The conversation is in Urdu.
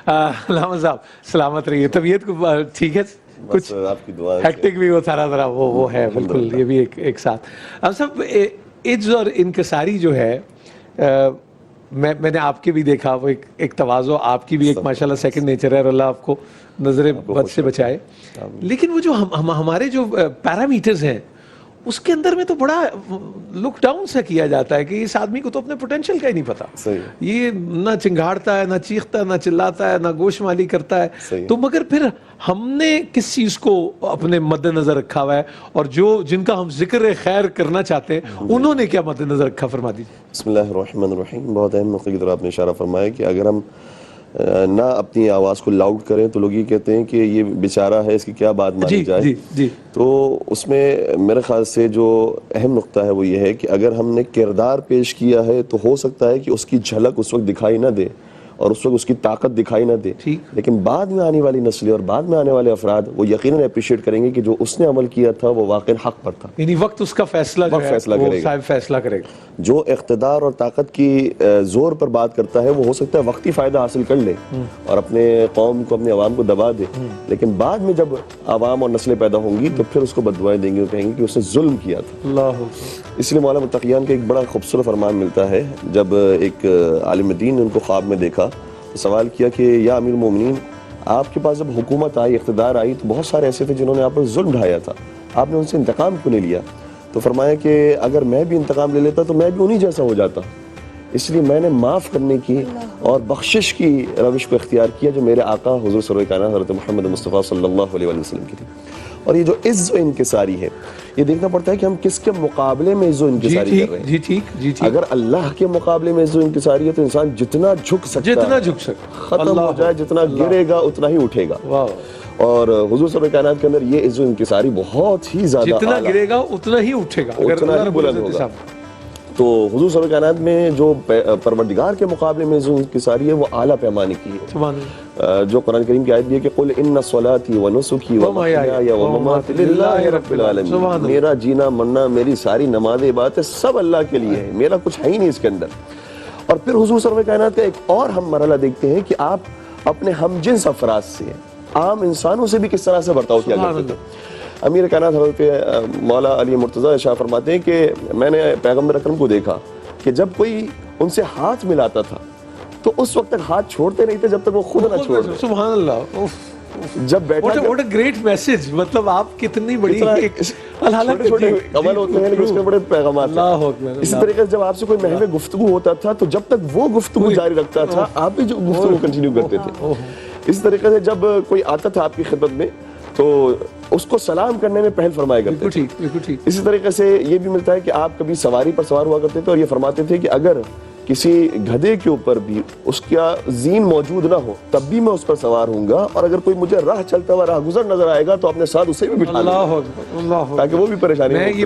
علامہ صاحب سلامت رہیے, طبیعت کو ٹھیک ہے, کچھ آپ کی دعا ہیکٹک بھی وہ سارا ذرا وہ ہے بالکل, یہ بھی ایک ساتھ. اب سب عجز اور انکساری جو ہے, میں نے آپ کے بھی دیکھا, وہ ایک تواضع آپ کی بھی ایک ماشاءاللہ سیکنڈ نیچر ہے, اور اللہ آپ کو نظر بد سے بچائے. لیکن وہ جو ہمارے جو پیرامیٹرز ہیں اس کے اندر میں تو بڑا لک ڈاؤن سا کیا جاتا ہے کہ اس آدمی کو تو اپنے پوٹینشیل کا ہی نہیں پتا, یہ نہ چنگاڑتا ہے, نہ چیختا ہے, نہ چلاتا ہے, نہ گوش مالی کرتا ہے. تو مگر پھر ہم نے کس چیز کو اپنے مد نظر رکھا ہوا ہے, اور جن کا ہم ذکر خیر کرنا چاہتے ہیں انہوں نے کیا مد نظر رکھا, فرما دیجیے. بسم اللہ الرحمن الرحیم. بہت اہم نقطے کی طرح آپ نے اشارہ فرمایا کہ اگر ہم نہ اپنی آواز کو لاؤڈ کریں تو لوگ یہ کہتے ہیں کہ یہ بیچارہ ہے, اس کی کیا بات مانی جائے. تو اس میں میرے خیال سے جو اہم نقطہ ہے وہ یہ ہے کہ اگر ہم نے کردار پیش کیا ہے تو ہو سکتا ہے کہ اس کی جھلک اس وقت دکھائی نہ دے اور اس وقت اس کی طاقت دکھائی نہ دے, لیکن بعد میں آنے والی نسلیں اور بعد میں آنے والے افراد وہ یقیناً اپریشیٹ کریں گے کہ جو اس نے عمل کیا تھا وہ واقعی حق پر تھا. یعنی وقت اس کا فیصلہ جو ہے وہ صاحب فیصلہ کرے گا. جو اقتدار اور طاقت کی زور پر بات کرتا ہے وہ ہو سکتا ہے وقتی فائدہ حاصل کر لے اور اپنے قوم کو, اپنے عوام کو دبا دے, لیکن بعد میں جب عوام اور نسلیں پیدا ہوں گی تو پھر اس کو بددعائیں دیں گے اور کہیں گے کہ اس نے ظلم کیا تھا. اللہ. اس لیے مولانا متقیان کا ایک بڑا خوبصورت فرمان ملتا ہے. جب ایک عالم دین نے ان کو خواب میں دیکھا, سوال کیا کہ یا امیر المومنین, آپ کے پاس جب حکومت آئی, اقتدار آئی, تو بہت سارے ایسے تھے جنہوں نے آپ پر ظلم ڈھایا تھا, آپ نے ان سے انتقام کیوں نہیں لیا؟ تو فرمایا کہ اگر میں بھی انتقام لے لیتا تو میں بھی انہی جیسا ہو جاتا, اس لیے میں نے معاف کرنے کی اور بخشش کی روش کو اختیار کیا جو میرے آقا حضور سرور کائنات حضرت محمد مصطفیٰ صلی اللہ علیہ وسلم کی تھی. اور یہ جو عز و انکساری ہے, یہ دیکھنا پڑتا ہے کہ ہم کس کے مقابلے میں عز و انکساری کر رہے ہیں. جی ٹھیک. اگر اللہ کے مقابلے میں عز و انکساری ہے تو انسان جتنا جھک سکتا ہے, ختم ہو جائے, جتنا گرے گا اتنا ہی اٹھے گا. اور حضور صلی اللہ کائنات کے اندر یہ عز و انکساری بہت ہی زیادہ, جتنا گرے گا اتنا ہی اٹھے گا, اتنا ہی بلند ہوگا. تو حضور صلی اللہ کائنات میں جو پروردگار کے مقابلے میں عز و انکساری ہے وہ اعلیٰ پیمانے کی ہے. جو قرآن کریم کی آیت بھی ہے کہ قل ان صلاتی و نسکی و محیای و مماتی للہ رب العالمین, میرا جینا مرنا, میری ساری نمازیں عبادتیں سب اللہ کے لیے ہیں, میرا کچھ ہے ہی نہیں اس کے اندر. اور پھر حضور صلی اللہ کائنات کا ایک اور ہم مرحلہ دیکھتے ہیں کہ آپ اپنے ہم جنس افراد سے, عام انسانوں سے بھی کس طرح سے برتاؤ کیا کرتے تھے. امیر کائنات حضرت مولا علی مرتضیٰ شاہ فرماتے ہیں کہ میں نے پیغمبر اکرم کو دیکھا کہ جب کوئی ان سے ہاتھ ملاتا تھا تو اس وقت تک ہاتھ چھوڑتے نہیں تھے جب تک وہ خود نہ چھوڑ دیں. سبحان اللہ. جب بیٹھا what a great message, مطلب آپ کتنی بڑی چھوٹے چھوٹے عمل ہوتے ہیں لیکن اس کے بڑے پیغامات ہیں. اسی طریقے سے جب آپ سے کوئی محو گفتگو ہوتا تھا تو جب تک وہ گفتگو جاری رکھتا تھا آپ بھی جو گفتگو کنٹینیو کرتے تھے. اسی طریقے سے جب کوئی آتا تھا آپ کی خدمت میں تو اس کو سلام کرنے میں پہل فرمایا کرتے تھے. اسی طریقے سے یہ بھی ملتا ہے کہ آپ کبھی سواری پر سوار ہوا کرتے تھے اور یہ فرماتے تھے کہ اگر کسی گدھے کے اوپر بھی اس کا زین موجود نہ ہو تب بھی میں اس پر سوار ہوں گا, اور اگر کوئی مجھے راہ چلتا ہوا راہ گزر نظر آئے گا تو اپنے ساتھ اسے بھی بٹھا لوں گا تاکہ وہ بھی پریشانی